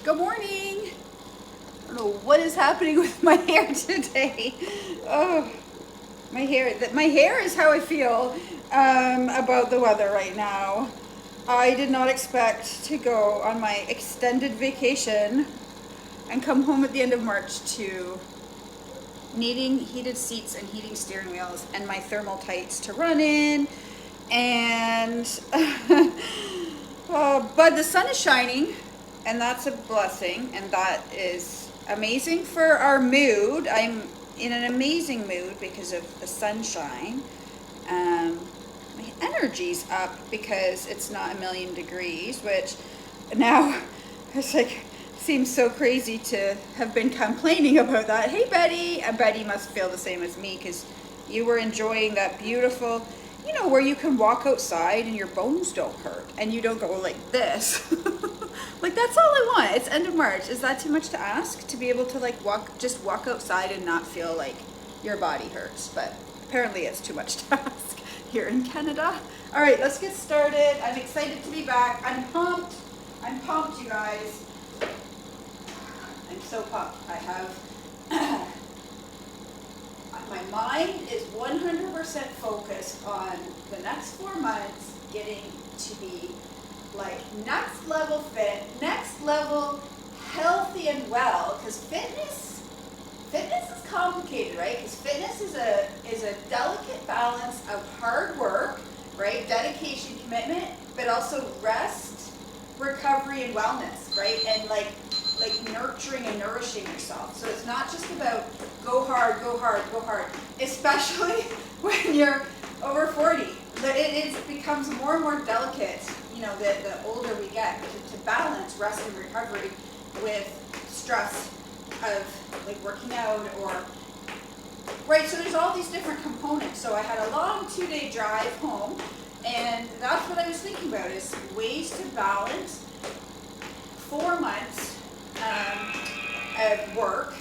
Good morning. I don't know what is happening with my hair today. Oh, my hair. My hair is how I feel about the weather right now. I did not expect to go on my extended vacation and come home at the end of March to needing heated seats and heating steering wheels and my thermal tights to run in. And but the sun is shining, and that's a blessing, and that is amazing for our mood. I'm in an amazing mood because of the sunshine. My energy's up because it's not 1,000,000 degrees, which now it's like seems so crazy to have been complaining about that. Hey Betty, and Betty must feel the same as me because you were enjoying that beautiful, where you can walk outside and your bones don't hurt and you don't go like this. Like that's all I want. It's end of March. Is that too much to ask to be able to like just walk outside and not feel like your body hurts? But apparently it's too much to ask here in Canada. All right, let's get started. I'm excited to be back. I'm pumped. I'm pumped, you guys. I'm so pumped. I have my mind is 100% focused on the next 4 months getting to be like next level fit, next level healthy and well, because fitness is complicated, right? Because fitness is a delicate balance of hard work, right? Dedication, commitment, but also rest, recovery, and wellness, right? And like nurturing and nourishing yourself. So it's not just about go hard, go hard, go hard, especially when you're over 40. It becomes more and more delicate, the older we get, to balance rest and recovery with stress of like working out right? So there's all these different components. So I had a long 2-day drive home, and that's what I was thinking about, is ways to balance 4 months of work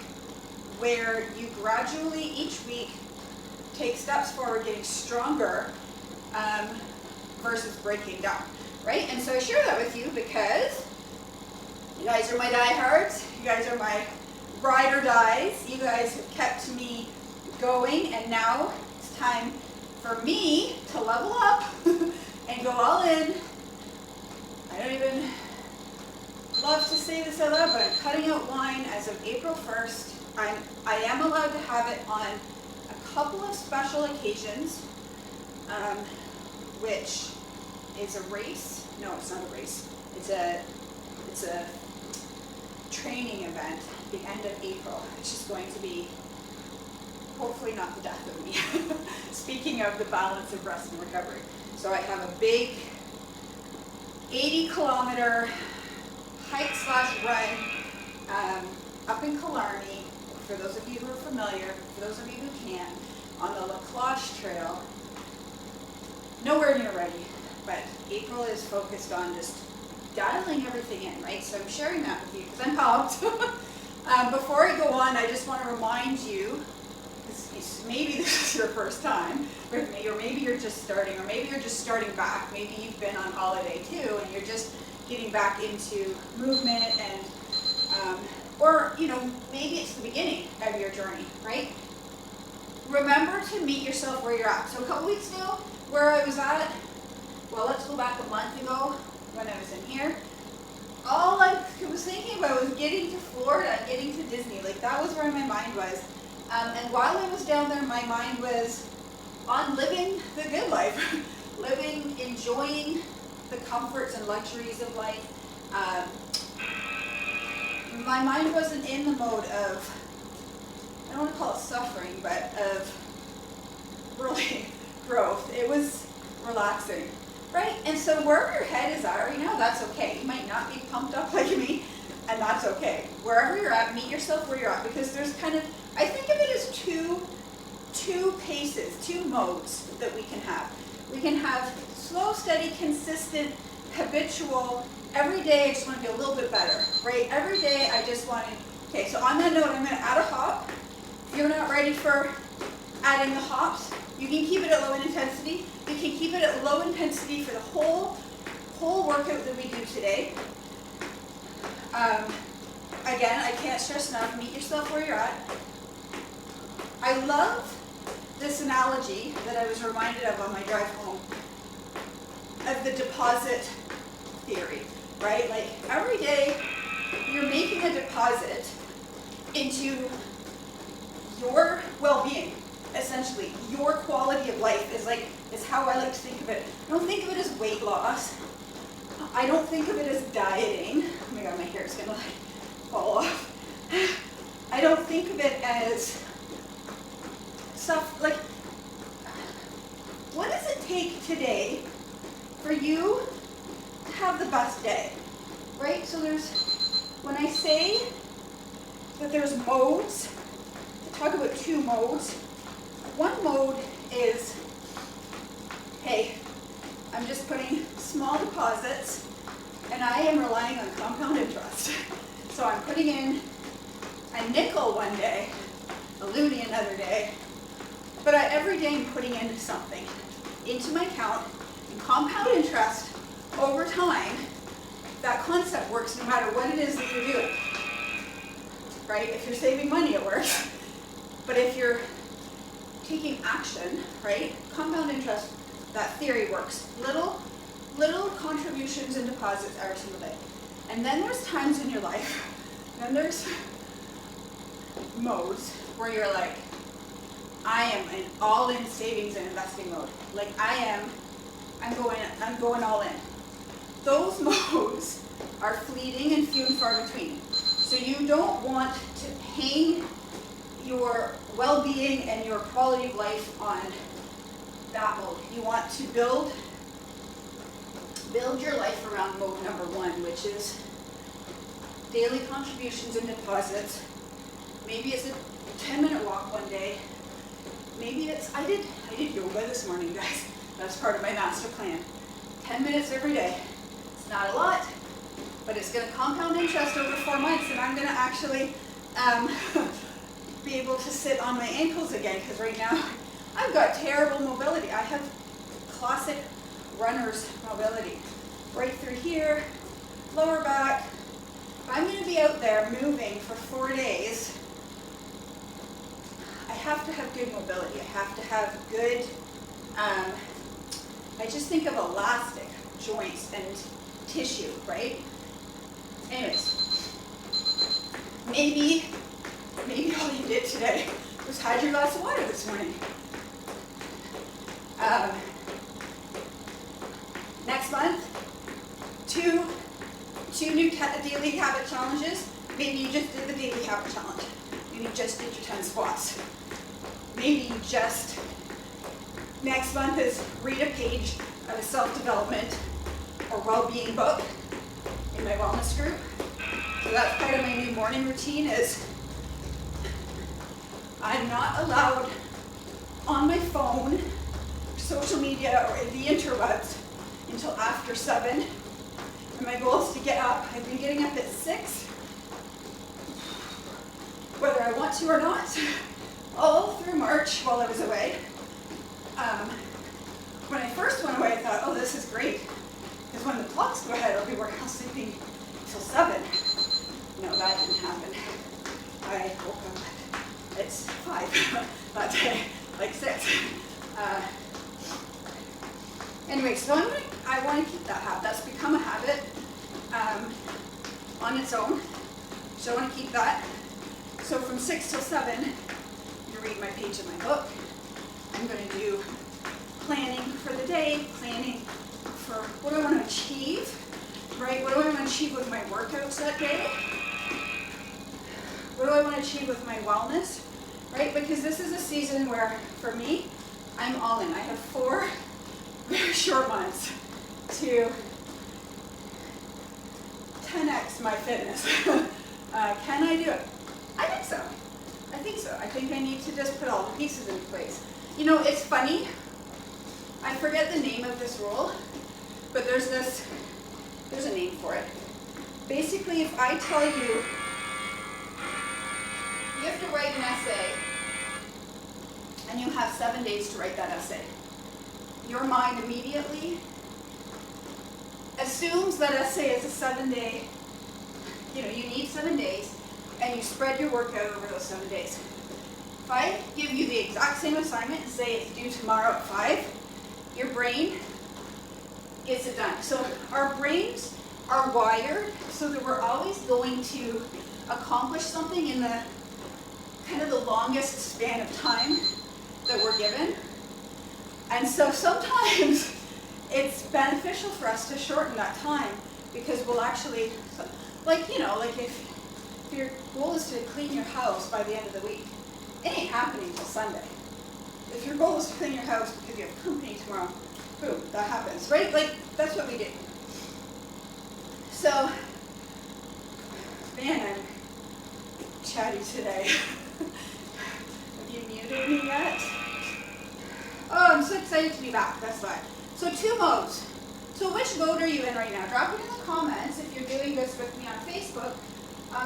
where you gradually each week take steps forward, getting stronger versus breaking down, right? And so I share that with you because you guys are my diehards. You guys are my ride or dies. You guys have kept me going, and now it's time for me to level up and go all in. I don't even love to say this out loud, but I'm cutting out wine as of April 1st. I am allowed to have it on a couple of special occasions, which is a race. No, it's not a race. It's a training event at the end of April, which is going to be hopefully not the death of me. Speaking of the balance of rest and recovery. So I have a big 80-kilometer hike/run up in Killarney, for those of you who are familiar, for those of you who can't, on the La Cloche Trail. Nowhere near ready, but April is focused on just dialing everything in, right? So I'm sharing that with you because I'm pumped. Before I go on, I just want to remind you, because maybe this is your first time with me, or maybe you're just starting, or maybe you're just starting back. Maybe you've been on holiday too, and you're just getting back into movement, and or maybe it's the beginning of your journey, right? Remember to meet yourself where you're at. So a couple weeks ago, where I was at, well, let's go back a month ago when I was in here. All I was thinking about was getting to Florida, getting to Disney. Like that was where my mind was. And while I was down there, my mind was on living the good life, enjoying the comforts and luxuries of life. My mind wasn't in the mode of, I don't want to call it suffering, but of really growth. It was relaxing, right? And so wherever your head is at right now, that's okay. You might not be pumped up like me, and that's okay. Wherever you're at, meet yourself where you're at, because there's I think of it as two paces, two modes that we can have. We can have slow, steady, consistent, habitual, every day I just want to be a little bit better, right? Every day I just want to, okay, so on that note, I'm going to add a hop. If you're not ready for adding the hops, you can keep it at low intensity. You can keep it at low intensity for the whole workout that we do today. again, I can't stress enough, meet yourself where you're at. I love this analogy that I was reminded of on my drive home of the deposit theory, right? Like every day you're making a deposit into your well-being, essentially. Your quality of life is how I like to think of it. I don't think of it as weight loss. I don't think of it as dieting. Oh my god, my hair is gonna like fall off. I don't think of it as stuff like, what does it take today for you to have the best day, right? So when I say that there's modes, I talk about two modes. One mode is, hey, I'm just putting small deposits and I am relying on compound interest. So I'm putting in a nickel one day, a loonie another day, but every day I'm putting in something into my account, and compound interest over time. That concept works no matter what it is that you're doing, right? If you're saving money, it works. But if you're taking action, right? Compound interest, that theory works. Little contributions and deposits every single day. And then there's times in your life, then there's modes where you're like, I am in all-in savings and investing mode. Like I'm going all in. Those modes are fleeting and few and far between. So you don't want to hang your well-being and your quality of life on that mode. You want to build your life around mode number one, which is daily contributions and deposits. Maybe it's a 10-minute walk one day. Maybe it's, I did yoga this morning, guys. That's part of my master plan. 10 minutes every day. It's not a lot, but it's going to compound interest over 4 months, and I'm going to actually be able to sit on my ankles again, because right now I've got terrible mobility. I have classic runner's mobility. Right through here, lower back. If I'm going to be out there moving for 4 days, I have to have good mobility. I have to have good, I just think of elastic joints and tissue, right? Anyways, maybe all you did today was hide your glass of water this morning. Next month, two new daily habit challenges. Maybe you just did the daily habit challenge. Maybe you just did your 10 squats. Maybe you just, next month is read a page of a self-development or well-being book in my wellness group. So that's part of my new morning routine is I'm not allowed on my phone, social media, or the interwebs until after 7. And my goal is to get up. I've been getting up at 6, whether I want to or not, all through March while I was away. When I first went away, I thought, oh, this is great. Because when the clocks go ahead, I'll be sleeping till 7. No, that didn't happen. I woke up it's 5 that day, like 6. Anyway, so I want to keep that habit. That's become a habit on its own. So I want to keep that. So from 6 till 7, you read my page of my book. I'm going to do planning for the day, planning for what do I want to achieve, right? What do I want to achieve with my workouts that day? What do I want to achieve with my wellness, right? Because this is a season where, for me, I'm all in. I have 4 very short months to 10x my fitness. Can I do it? I think so. I think I need to just put all the pieces in place. You know, it's funny. I forget the name of this rule, but there's a name for it. Basically, if I tell you, you have to write an essay, and you have 7 days to write that essay. Your mind immediately assumes that essay is a 7-day you know, you need 7 days, and you spread your workout over those 7 days. If I give you the exact same assignment and say it's due tomorrow at 5, your brain gets it done. So our brains are wired so that we're always going to accomplish something in the kind of the longest span of time that we're given. And so sometimes it's beneficial for us to shorten that time, because we'll actually, like, you know, like if your goal is to clean your house by the end of the week, it ain't happening till Sunday. If your goal is to clean your house because you have company tomorrow, boom, that happens, right? Like, that's what we do. So, man, I'm chatty today. Have you muted me yet? Oh, I'm so excited to be back, that's why. So 2 modes. So which mode are you in right now? Drop it in the comments if you're doing this with me on Facebook.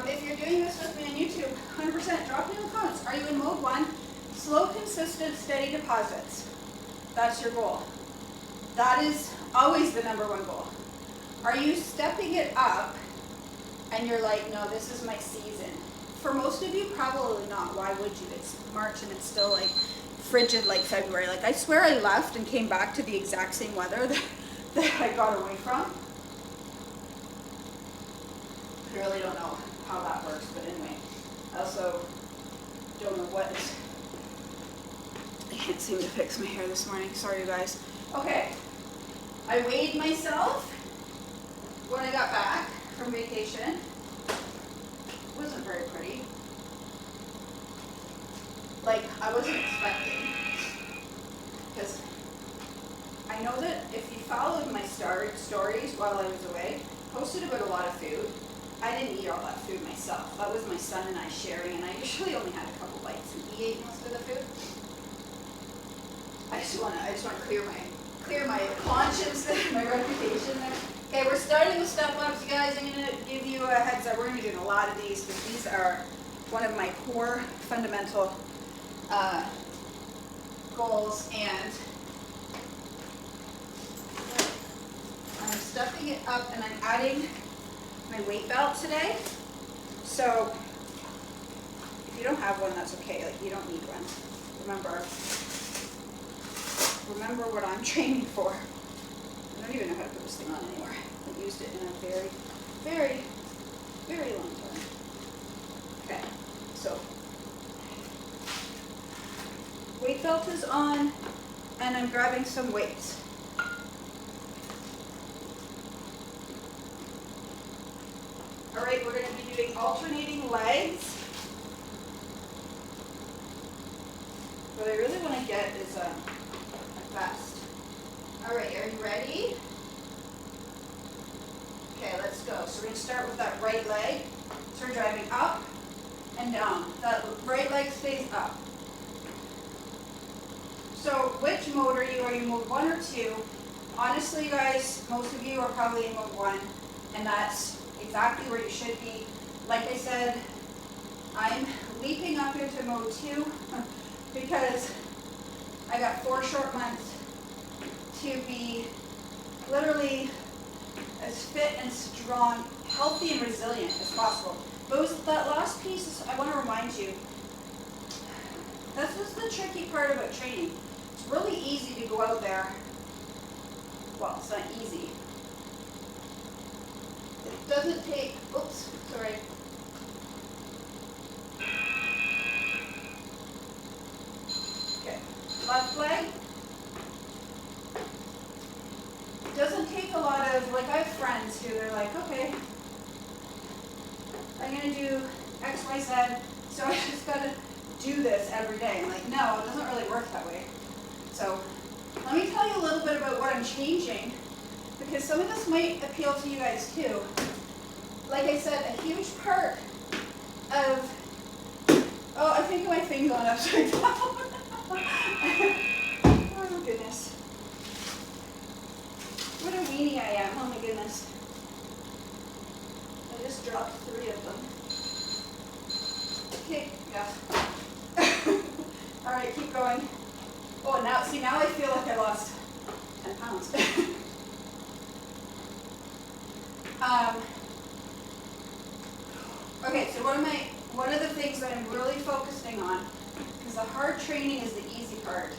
If you're doing this with me on YouTube, 100%, drop it in the comments. Are you in mode 1? Slow, consistent, steady deposits. That's your goal. That is always the number 1 goal. Are you stepping it up and you're like, no, this is my season? For most of you, probably not. Why would you? It's March and it's still like frigid like February. Like, I swear I left and came back to the exact same weather that I got away from. I really don't know how that works, but anyway. I also don't know what. I can't seem to fix my hair this morning. Sorry, you guys. Okay. I weighed myself when I got back from vacation. It wasn't very pretty. Like, I wasn't expecting. Because I know that if you followed my stories while I was away, posted about a lot of food. I didn't eat all that food myself. That was my son and I sharing, and I usually only had a couple bites, and he ate most of the food. I just want to clear my conscience and my reputation there. Okay, we're starting with step ups, guys. I'm gonna give you a heads up. We're gonna be doing a lot of these because these are one of my core fundamental goals, and I'm stepping it up and I'm adding my weight belt today. So if you don't have one, that's okay. Like, you don't need one. Remember what I'm training for. I don't even know how to put this thing on anymore. I haven't used it in a very, very, very long time. Okay, so weight belt is on, and I'm grabbing some weights. All right, we're going to be doing alternating legs. What I really want to get is a vest. All right, are you ready? Okay, let's go. So we're going to start with that right leg. So we're driving up and down. That right leg stays up. So which mode are you? Are you mode 1 or 2? Honestly, guys, most of you are probably in mode 1, and that's exactly where you should be. Like I said, I'm leaping up into mode 2 because I got 4 short months to be literally as fit and strong, healthy and resilient as possible. That last piece, I want to remind you, that's what's the tricky part about training. It's really easy to go out there. Well, it's not easy. It doesn't take, oops, sorry. Okay, left leg. It doesn't take a lot of, like, I have friends who are like, okay, I'm going to do X, Y, Z, so I just got to do this every day. I'm like, no, it doesn't really work that way. So let me tell you a little bit about what I'm changing, because some of this might appeal to you guys too. Like I said, a huge part of, oh, I think my thing's going upside down. Oh, goodness. What a weenie I am, oh my goodness. I just dropped 3 of them. Okay, yeah. All right, keep going. Oh, now I feel like I lost 10 pounds. one of the things that I'm really focusing on, because the hard training is the easy part.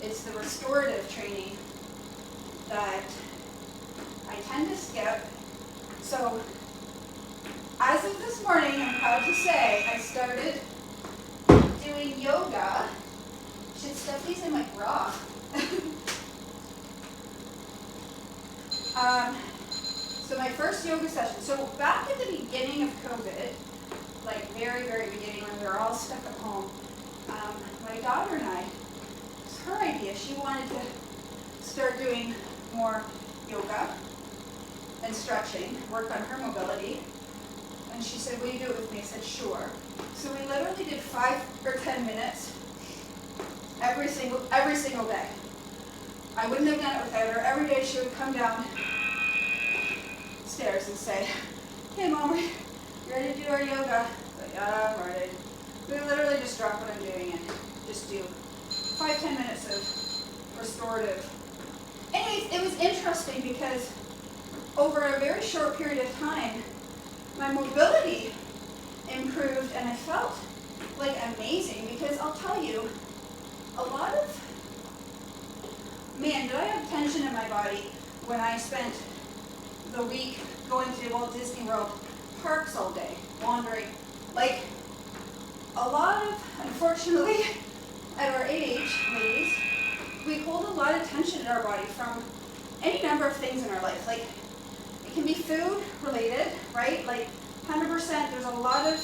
It's the restorative training that I tend to skip. So as of this morning, I'm proud to say I started doing yoga. Should stuff these in my bra. So my first yoga session. So back at the beginning of COVID, like very, very beginning when we were all stuck at home, my daughter and I, it was her idea. She wanted to start doing more yoga and stretching, work on her mobility. And she said, will you do it with me? I said, sure. So we literally did 5 or 10 minutes every single day. I wouldn't have done it without her. Every day she would come down stairs and say, hey Mom, you ready to do our yoga? Like, yeah, I'm ready. We literally just drop what I'm doing and just do 5-10 minutes of restorative. Anyways, it was interesting because over a very short period of time, my mobility improved and I felt like amazing because I'll tell you, a lot of, man, did I have tension in my body when I spent the week going to Walt Disney World parks all day, wandering. Like, a lot of, unfortunately, at our age, ladies, we hold a lot of tension in our body from any number of things in our life. Like, it can be food related, right? Like, 100%, there's a lot of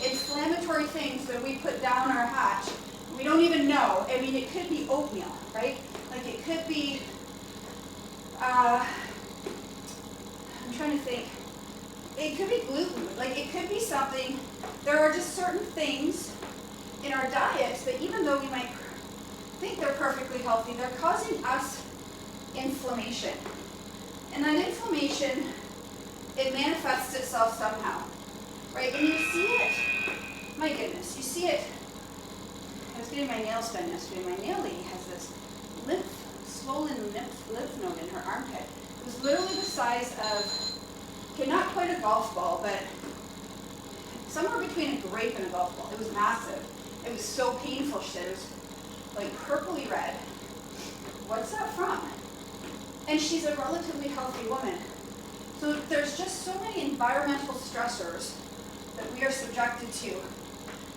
inflammatory things that we put down our hatch. We don't even know. I mean, it could be oatmeal, right? Like, it could be, I'm trying to think. It could be gluten. Like, it could be something. There are just certain things in our diets that even though we might think they're perfectly healthy, they're causing us inflammation. And that inflammation, it manifests itself somehow, right? And you see it, my goodness, you see it. I was getting my nails done yesterday. My nail lady has this swollen lymph node in her armpit. It was literally the size of, okay, not quite a golf ball, but somewhere between a grape and a golf ball. It was massive. It was so painful. She said it was like purpley red. What's that from? And she's a relatively healthy woman. So there's just so many environmental stressors that we are subjected to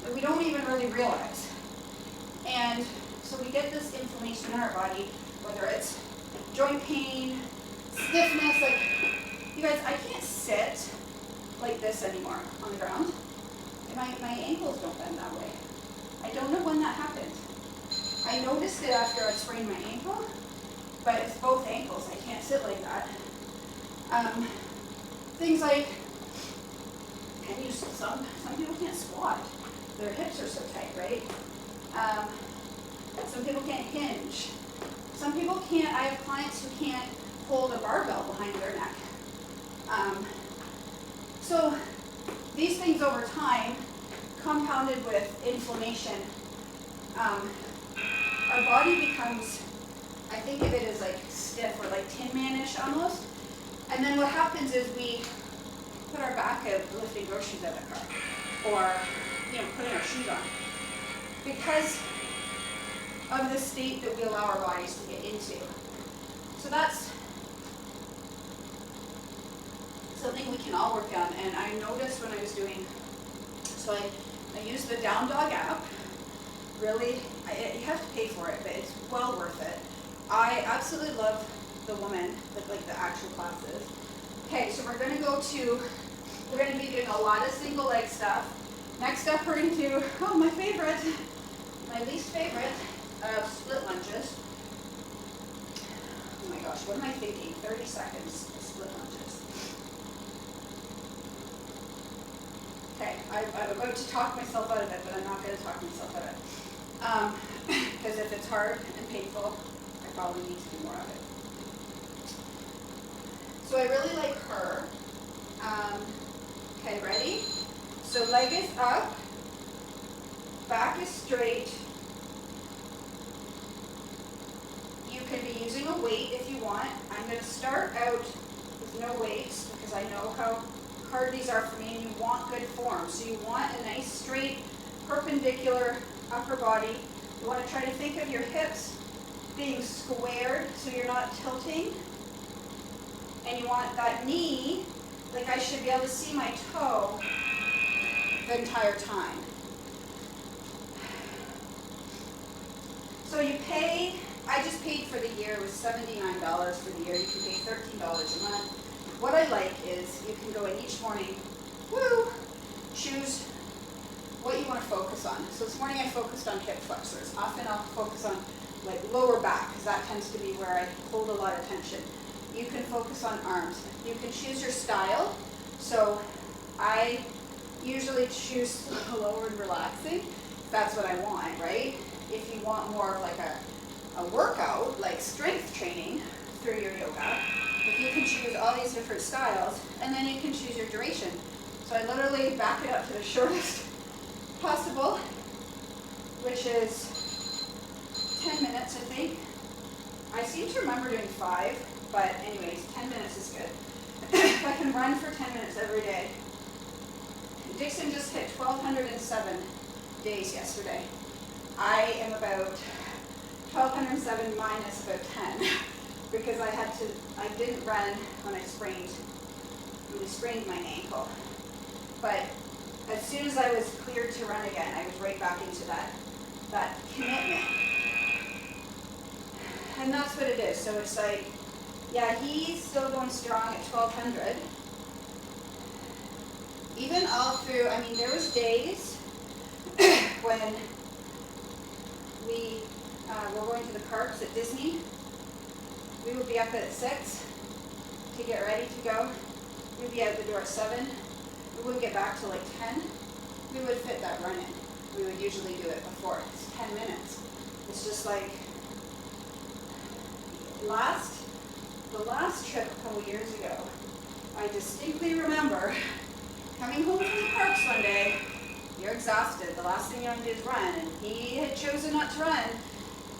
that we don't even really realize. And so we get this inflammation in our body, whether it's joint pain, stiffness, like, you guys, I can't sit like this anymore on the ground. And my ankles don't bend that way. I don't know when that happened. I noticed it after I sprained my ankle, but it's both ankles. I can't sit like that. Things like, some people can't squat. Their hips are so tight, right? Some people can't hinge. Some people can't, I have clients who can't hold a barbell behind their neck. So these things over time, compounded with inflammation, our body becomes, I think of it as like stiff or like Tin Man-ish almost. And then what happens is we put our back out lifting groceries out of the car, or putting our shoes on, because of the state that we allow our bodies to get into. So that's something we can all work on. And I noticed when I was doing, so I used the Down Dog app. Really, you have to pay for it, but it's well worth it. I absolutely love the woman with like the actual classes. Okay, so we're going to be doing a lot of single leg stuff. Next up, we're going to do, my favorite, my least favorite, split lunges. Oh my gosh, what am I thinking? 30 seconds, split lunges. Okay, I'm about to talk myself out of it, but I'm not going to talk myself out of it. Because if it's hard and painful, I probably need to do more of it. So I really like her. Okay, ready? So leg is up, back is straight. You can be using a weight if you want. I'm going to start out with no weights because I know how hard these are for me, and you want good form. So you want a nice straight perpendicular upper body. You want to try to think of your hips being squared so you're not tilting. And you want that knee, like I should be able to see my toe the entire time. So you pay, I just paid for the year, it was $79 for the year. You can pay $13 a month. What I like is you can go in each morning, choose what you want to focus on. So this morning I focused on hip flexors. Often I'll focus on like lower back because that tends to be where I hold a lot of tension. You can focus on arms. You can choose your style. So I usually choose slow and relaxing. That's what I want, right? If you want more of like a workout, like strength training through your yoga, if you can choose all these different styles, and then you can choose your duration. So I literally back it up to the shortest possible, which is 10 minutes, I think. I seem to remember doing 5, but anyways, 10 minutes is good. If I can run for 10 minutes every day. Dixon just hit 1,207 days yesterday. I am about 1,207 minus about 10 because I didn't run when I sprained my ankle. But as soon as I was cleared to run again, I was right back into that commitment. And that's what it is. So it's like, yeah, he's still going strong at 1,200. Even all through, I mean, there was days when we were going to the parks at Disney. We would be up at 6 to get ready to go. We'd be out the door at 7. We wouldn't get back till like 10. We would fit that run in. We would usually do it before. It's 10 minutes. It's just like, the last trip a couple years ago, I distinctly remember coming home from the parks one day. You're exhausted. The last thing you want to do is run. And he had chosen not to run.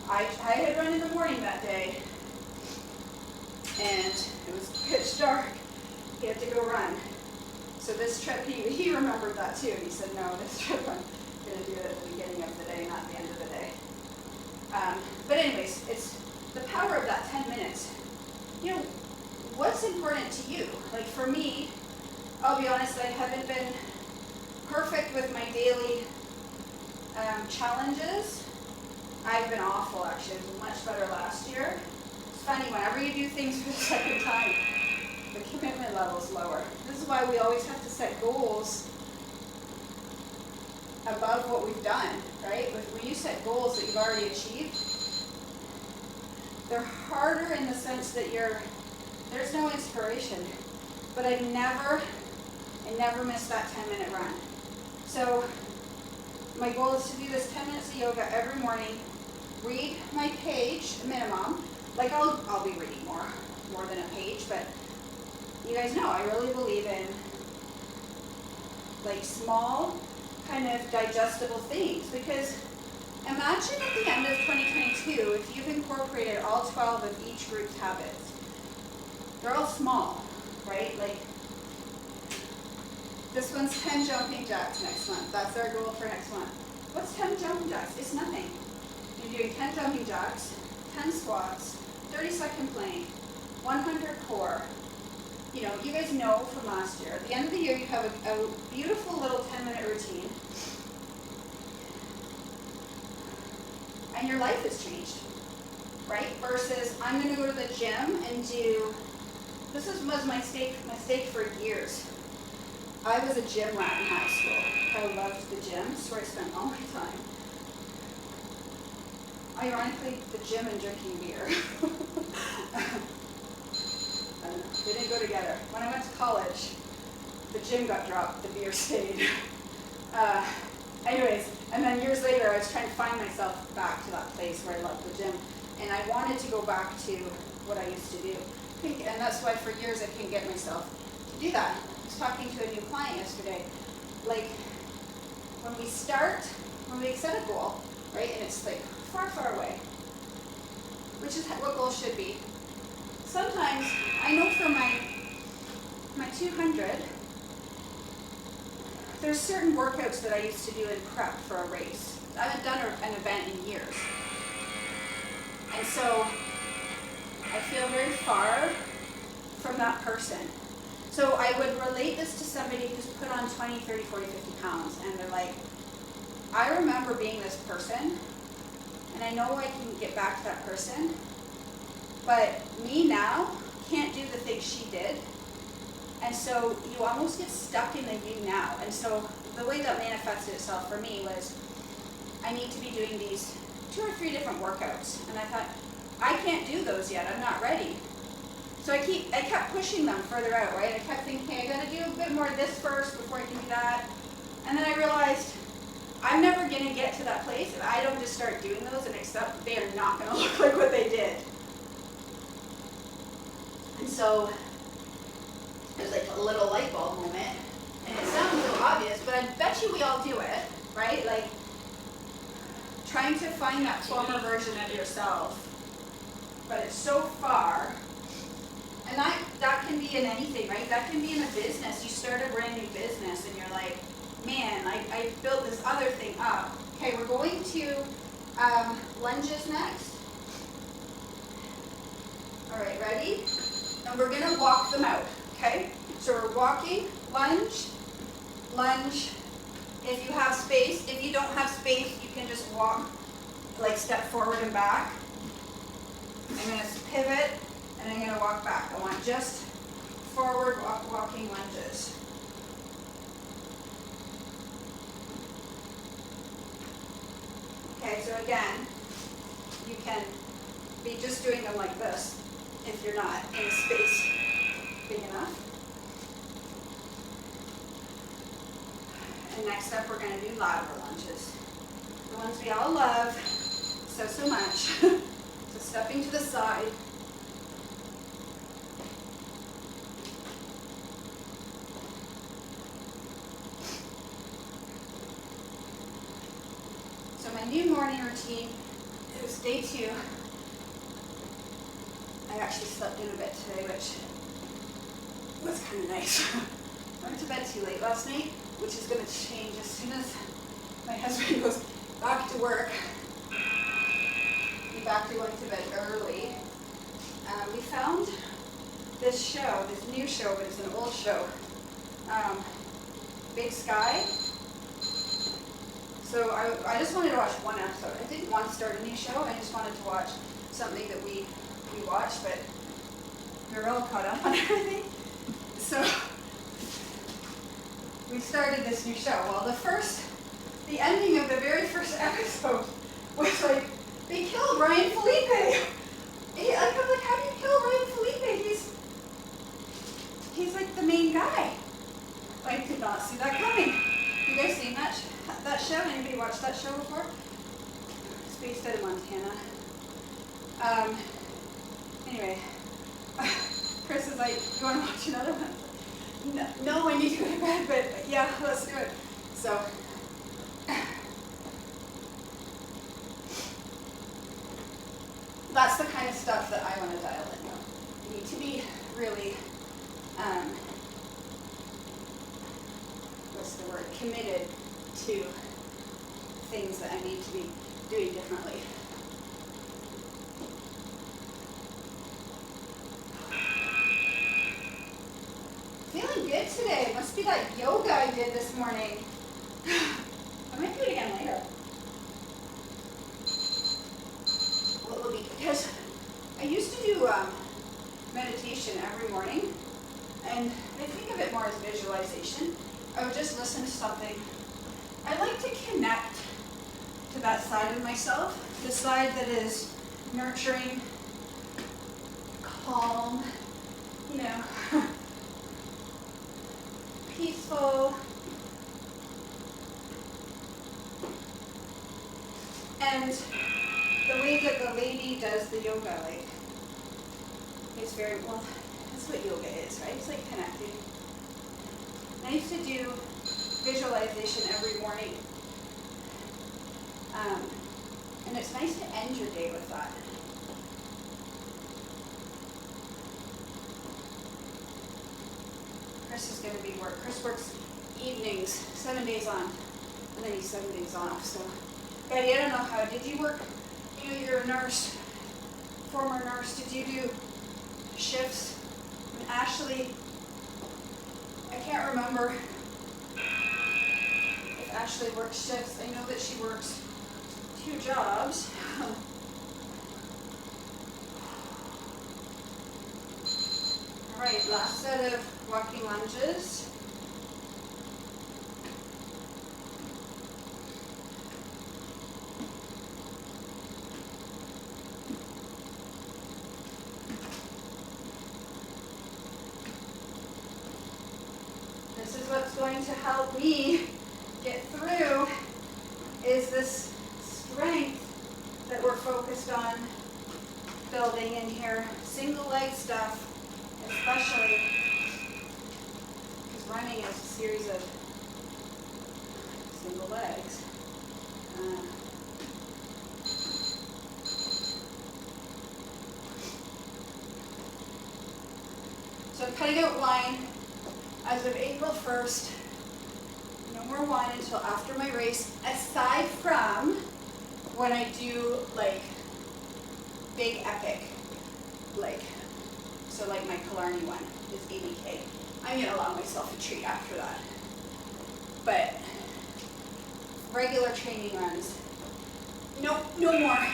I had run in the morning that day. And it was pitch dark. He had to go run. So this trip, he remembered that too. He said, no, this trip I'm going to do it at the beginning of the day, not the end of the day. But anyways, it's the power of that 10 minutes. You know, what's important to you? Like for me, I'll be honest, I haven't been perfect with my daily challenges. I've been awful actually. It was much better last year. It's funny, whenever you do things for the second time, the commitment level's lower. This is why we always have to set goals above what we've done, right? When you set goals that you've already achieved, they're harder in the sense that there's no inspiration. But I never miss that 10-minute run. So my goal is to do this 10 minutes of yoga every morning, read my page, minimum. Like I'll be reading more than a page, but you guys know I really believe in like small kind of digestible things, because imagine at the end of 2022 if you've incorporated all 12 of each group's habits. They're all small, right? Like this one's 10 jumping jacks next month. That's our goal for next month. What's 10 jumping jacks? It's nothing. You're doing 10 jumping jacks, 10 squats, 30-second plank, 100 core. You know, you guys know from last year, at the end of the year you have a beautiful little 10-minute routine. And your life has changed, right? Versus I'm going to go to the gym and do, this was my mistake for years. I was a gym rat in high school. I loved the gym. That's where I spent all my time. Ironically, the gym and drinking beer. They didn't go together. When I went to college, the gym got dropped, the beer stayed. Anyways, and then years later, I was trying to find myself back to that place where I loved the gym. And I wanted to go back to what I used to do. And that's why for years I couldn't get myself to do that. I was talking to a new client yesterday. Like, when we set a goal, right, and it's like far, far away, which is what goals should be. Sometimes, I know for my 200, there's certain workouts that I used to do in prep for a race. I haven't done an event in years. And so I feel very far from that person. So I would relate this to somebody who's put on 20, 30, 40, 50 pounds, and they're like, I remember being this person, and I know I can get back to that person, but me now can't do the things she did. And so you almost get stuck in the you now. And so the way that manifested itself for me was, I need to be doing these 2 or 3 different workouts. And I thought, I can't do those yet, I'm not ready. So I kept pushing them further out, right? I kept thinking, hey, I gotta do a bit more of this first before I can do that. And then I realized, I'm never gonna get to that place if I don't just start doing those and accept they are not gonna look like what they did. And so, there's like a little light bulb moment, and it sounds so obvious, but I bet you we all do it, right? Like, trying to find that former version of yourself, but it's so far. And that can be in anything, right? That can be in a business. You start a brand new business and you're like, man, I built this other thing up. Okay, we're going to lunges next. All right, ready? And we're gonna walk them out, okay? So we're walking, lunge, lunge. If you have space, if you don't have space, you can just walk, like step forward and back. I'm gonna pivot, and I'm gonna walk back. I want just forward walking lunges. Okay, so again, you can be just doing them like this if you're not in a space big enough. And next up, we're gonna do lateral lunges. The ones we all love so much. So stepping to the side. So my new morning routine, it was day 2. I actually slept in a bit today, which was kind of nice. I went to bed too late last night, which is going to change as soon as my husband goes back to work. Be back to going to bed early. We found this show, this new show, but it's an old show, Big Sky. So I just wanted to watch one episode. I didn't want to start a new show. I just wanted to watch something that we watched, but we were all caught up on everything. So we started this new show. Well, the ending of the very first episode was like, they killed Ryan Felipe. I was like, how do you kill Ryan Felipe? He's like the main guy. I did not see that coming. You guys seen that show? Anybody watched that show before? It's based out of Montana. Anyway, Chris is like, you want to watch another one? No, I need to go to bed, but yeah, let's do it. So, that's the kind of stuff that I want to dial in though. You need to be really, committed to things that I need to be doing differently. Feeling good today. Must be that yoga I did this morning. I might do it again later. Well, it will be because I used to do meditation every morning, and I think of it more as visualization. I would just listen to something. I like to connect to that side of myself, the side that is nurturing, calm, peaceful, and the way that the lady does the yoga, like, it's very, well, that's what yoga is, right? It's like connecting. I used to do visualization every morning, and it's nice to end your day with that. Chris is going to be Chris works evenings, 7 days on, and then he's 7 days off. So, Betty, I don't know how, did you work, you know, you're a nurse, former nurse, did you do shifts? And Ashley, I can't remember if Ashley worked shifts. I know that she works 2 jobs. All right, last set of walking lunges. This is what's going to help me get through, is this strength that we're focused on building in here. Single leg stuff, especially, because running is a series of single legs. So I'm cutting out wine as of April 1st. No more wine until after my race, aside from when I do like big epic, like, so like my Killarney one is 80K. I'm gonna allow myself a treat after that. But regular training runs, no more.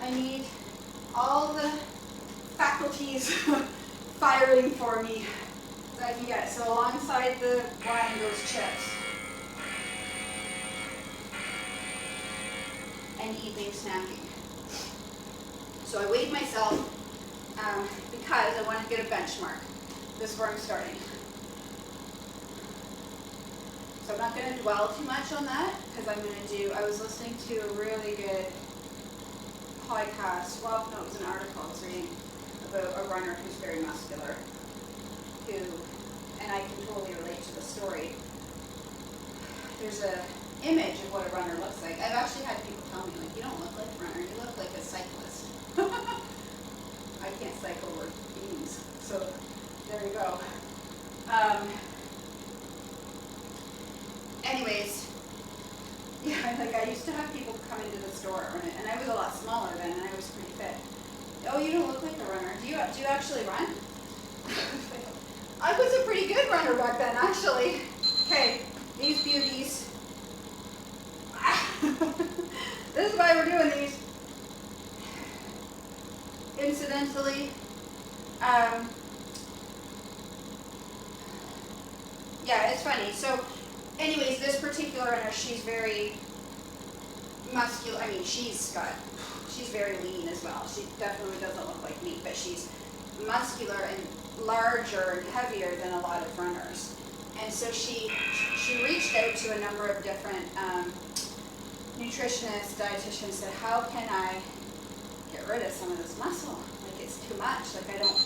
I need all the faculties firing for me that I can get. So alongside the wine goes chips. And evening snacking. So I weighed myself because I wanted to get a benchmark. This is where I'm starting. So I'm not going to dwell too much on that because I was listening to a really good podcast. Well, no, it was an article I was reading about a runner who's very muscular, and I can totally relate to the story. There's a image of what a runner looks like. I've actually had people tell me, like, you don't look like a runner, you look like a cyclist. I can't cycle with beans, so there you go. Anyways, yeah, like I used to have people come into the store, and I was a lot smaller then, and I was pretty fit. Oh, you don't look like a runner. Do you actually run? I was a pretty good runner back then, actually. Okay, these beauties. This is why we're doing these. Incidentally, yeah, it's funny. So, anyways, this particular runner, she's very muscular. I mean, she's very lean as well. She definitely doesn't look like me, but she's muscular and larger and heavier than a lot of runners. And so she reached out to a number of different nutritionists, dietitians, said, how can I get rid of some of this muscle? Like, it's too much. Like, I don't,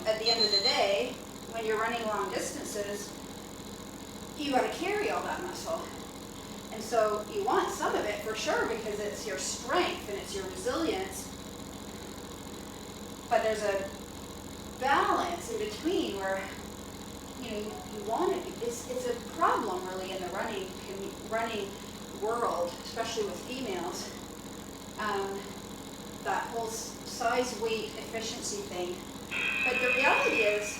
at the end of the day, when you're running long distances, you got to carry all that muscle. And so you want some of it for sure because it's your strength and it's your resilience. But there's a balance in between where, you want it. It's a problem really in the running world, especially with females. That whole size, weight, efficiency thing. But the reality is,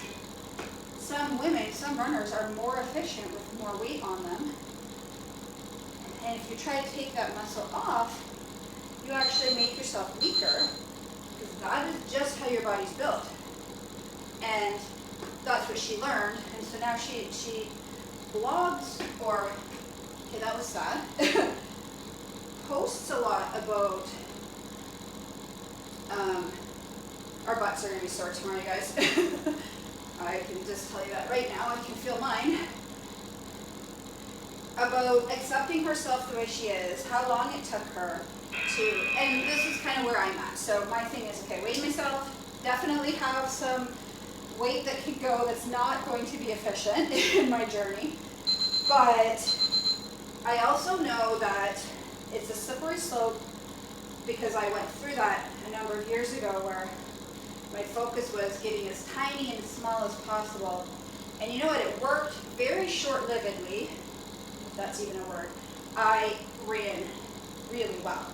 some runners are more efficient with more weight on them. And if you try to take that muscle off, you actually make yourself weaker, because that is just how your body's built. And that's what she learned. And so now she blogs, or, okay, that was sad, posts a lot about, our butts are going to be sore tomorrow, you guys. I can just tell you that right now. I can feel mine. About accepting herself the way she is, how long it took her to, and this is kind of where I'm at. So my thing is, okay, weigh myself, definitely have some weight that could go that's not going to be efficient in my journey. But I also know that it's a slippery slope because I went through that a number of years ago where my focus was getting as tiny and as small as possible. And you know what? It worked very short-livedly, if that's even a word, I ran really well.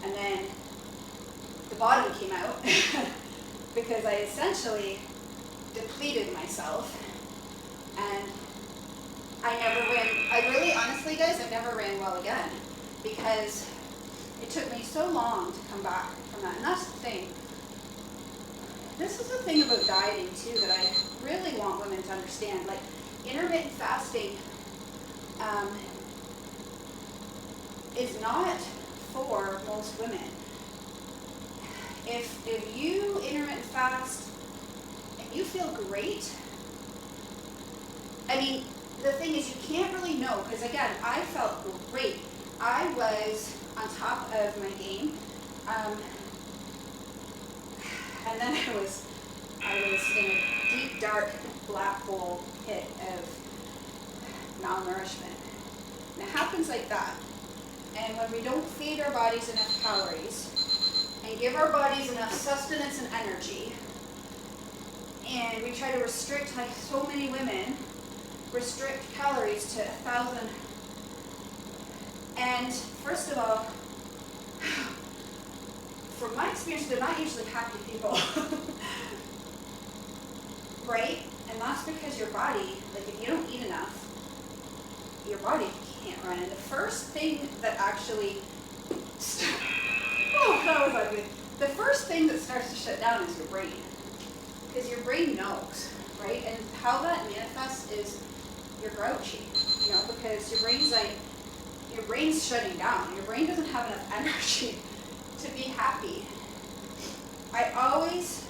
And then the bottom came out because I essentially depleted myself, and I never ran, I really, honestly guys, I never ran well again, because it took me so long to come back from that. And that's the thing. This is the thing about dieting too that I really want women to understand. Like, intermittent fasting is not for most women. If you intermittent fast and you feel great, I mean, the thing is, you can't really know, because again, I felt great. I was on top of my game, and then I was in a deep, dark, black hole pit of malnourishment. And it happens like that. And when we don't feed our bodies enough calories and give our bodies enough sustenance and energy, and we try to restrict, like so many women, restrict calories to 1,000. And first of all, from my experience, they're not usually happy people. Right? And that's because your body, like if you don't eat enough, your body can't run. And the first thing that actually, oh, that was ugly. The first thing that starts to shut down is your brain. Because your brain knows, right? And how that manifests is you're grouchy, you know, because your brain's shutting down. Your brain doesn't have enough energy to be happy. I always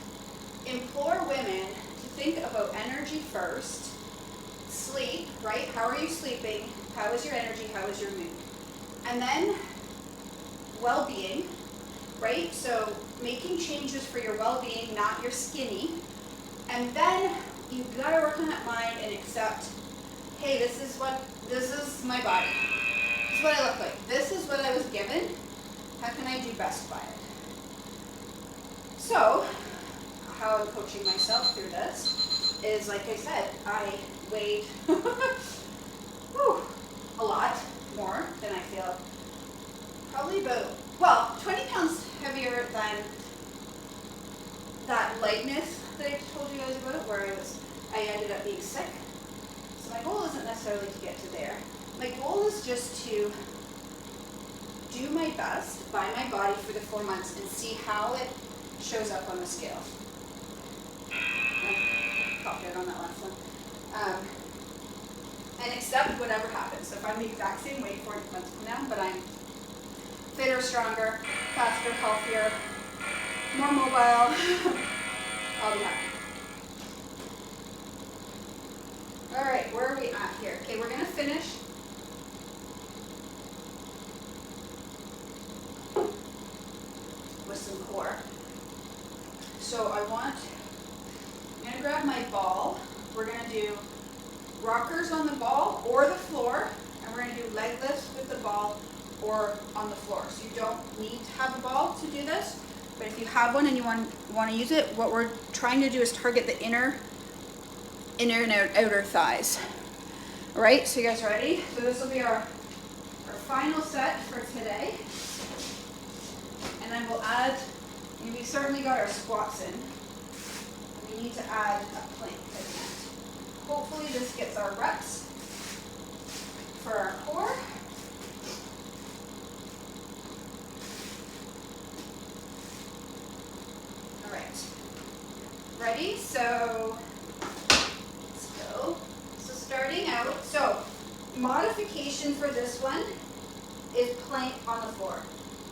implore women to think about energy first, sleep, right? How are you sleeping? How is your energy? How is your mood? And then well-being, right? So making changes for your well-being, not your skinny. And then you've got to work on that mind and accept, hey, this is my body. This is what I look like. This is what I was given. How can I do best by it? So, how I'm coaching myself through this is, like I said, I weighed a lot more than I feel. Probably about, well, 20 pounds heavier than that lightness that I told you guys about, where I ended up being sick. So my goal isn't necessarily to get to there. My goal is just to do my best by my body for the 4 months and see how it shows up on the scale. I popped out on that last one. And accept whatever happens. So if I'm the exact same weight 4 months from now, but I'm fitter, stronger, faster, healthier, more mobile, I'll be happy. All right, where are we at here? Okay, we're going to finish with some core. So I'm going to grab my ball. We're going to do rockers on the ball or the floor, and we're going to do leg lifts with the ball or on the floor. So you don't need to have a ball to do this, but if you have one and you want to use it, what we're trying to do is target the inner and outer thighs. All right, so you guys ready? So this will be our final set for today. And then we'll add, and we certainly got our squats in. We need to add a plank at the end. Hopefully this gets our reps for our core. All right, ready? So let's go. So starting out, so modification for this one is plank on the floor.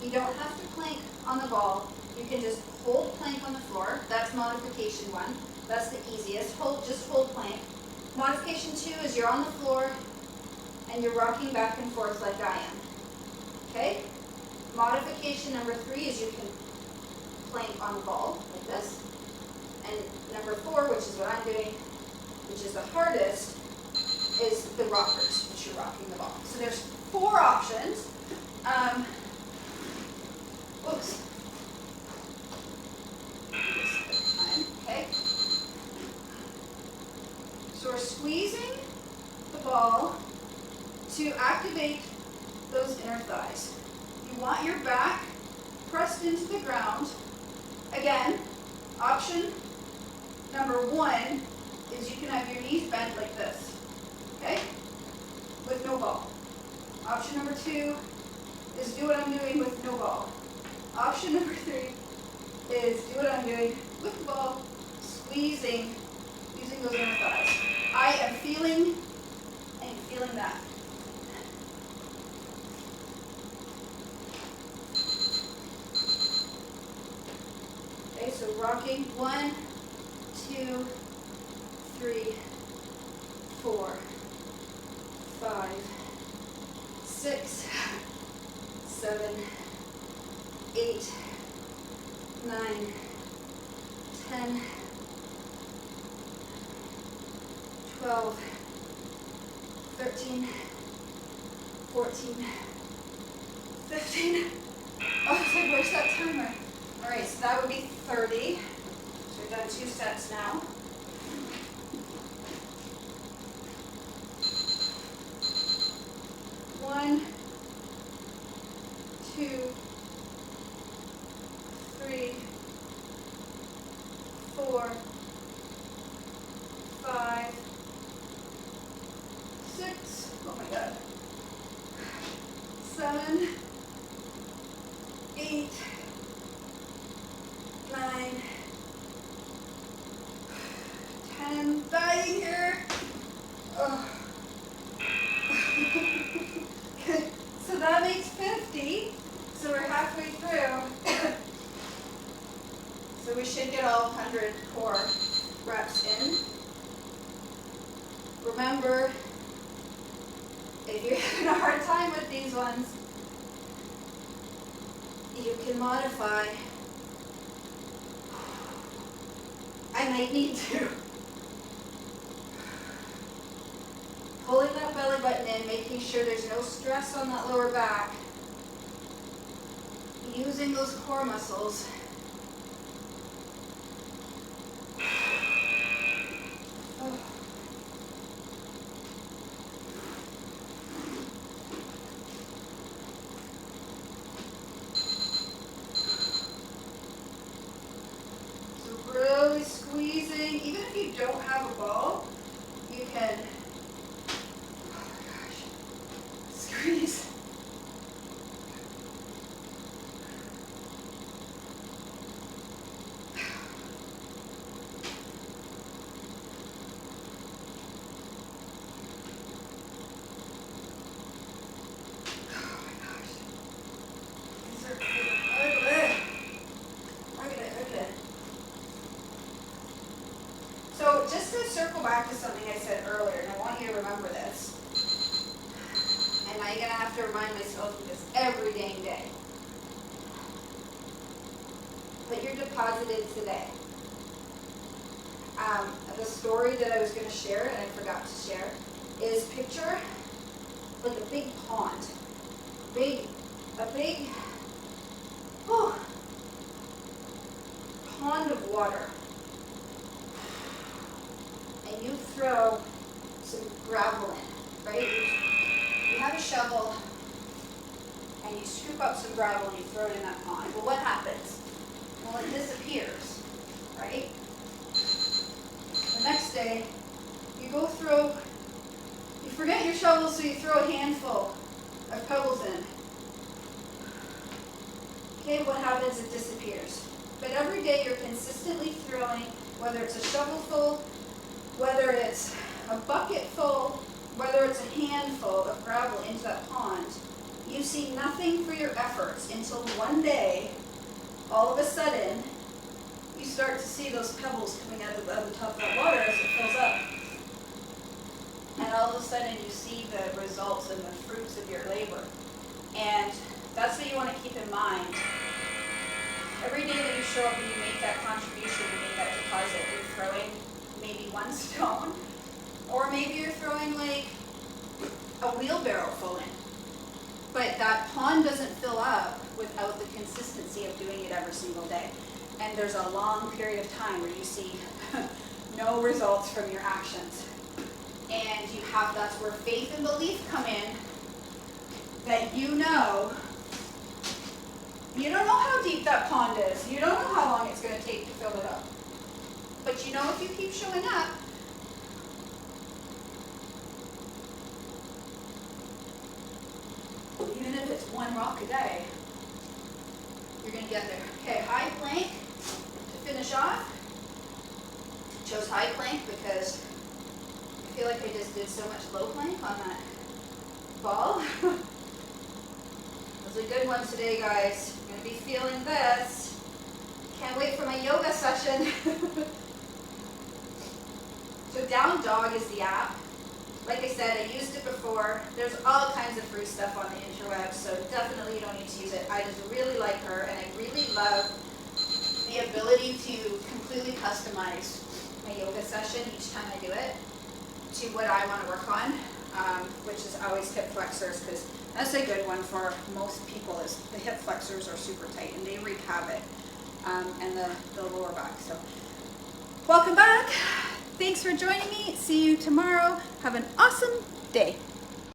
You don't have to plank on the ball. You can just hold plank on the floor. That's modification 1. That's the easiest. Just hold plank. Modification 2 is you're on the floor and you're rocking back and forth like I am. Okay? Modification number 3 is you can plank on the ball like this. And number 4, which is what I'm doing, which is the hardest, is the rockers, which you're rocking the ball. So there's 4 options. Oops. Okay. So we're squeezing ball to activate those inner thighs. You want your back pressed into the ground. Again, option number one is you can have your knees bent like this, okay? With no ball. Option number two is do what I'm doing with no ball. Option number three is do what I'm doing with the ball, squeezing, using those inner thighs. I am feeling that. Okay, so rocking 1, 2, 3, 4, 5, 6, 7, 8, 9, 10, 12, 13, 14, 15. Oh, I was like, where's that timer? All right, so that would be 30. So we've done 2 sets now. One, 2, 3, 4, 5, 6. Oh my God. 7, 8, 9, 10. Dying here. Oh. Okay, so that makes 50. So we're halfway through. So we should get all 100 core reps in. Remember, if you're having a hard time with these ones, you can modify. I might need to. Pulling that belly button in, making sure there's no stress on that lower back. Using those core muscles. Oh. So really squeezing, even if you don't have a ball, you can, oh my gosh, squeeze. So just to circle back to something I said earlier, and I want you to remember this, and I'm going to have to remind myself of this every dang day. But you're deposited today. The story that I was going to share, and I forgot to share, is picture like a big pond. A big pond of water. And you throw some gravel in, right? You have a shovel and you scoop up some gravel and you throw it in that pond. Well, what happens? Well, it disappears, right? The next day, you forget your shovel, so you throw a handful of pebbles in. Okay, what happens? It disappears. But every day you're consistently throwing, whether it's a shovelful, whether it's a bucket full, whether it's a handful of gravel into that pond, you see nothing for your efforts until one day, all of a sudden, you start to see those pebbles coming out of the top of that water as it fills up. And all of a sudden you see the results and the fruits of your labor. And that's what you want to keep in mind. Every day that you show up and you make that contribution, you make that deposit, you're throwing maybe 1 stone, or maybe you're throwing like a wheelbarrow full in. But that pond doesn't fill up without the consistency of doing it every single day. And there's a long period of time where you see no results from your actions. And that's where faith and belief come in, that you don't know how deep that pond is. You don't know how long it's going to take to fill it up. But you know if you keep showing up, even if it's one rock a day, you're going to get there. Okay, high plank to finish off. Chose high plank because I feel like I just did so much low plank on that ball. Those are good ones today, guys. I'm going to be feeling this. Can't wait for my yoga session. So Down Dog is the app. Like I said, I used it before. There's all kinds of free stuff on the interwebs, so definitely you don't need to use it. I just really like her, and I really love the ability to completely customize my yoga session each time I do it to what I want to work on, which is always hip flexors, because that's a good one for most people. Is the hip flexors are super tight and they wreak havoc, and the lower back. So welcome back. Thanks for joining me. See you tomorrow. Have an awesome day.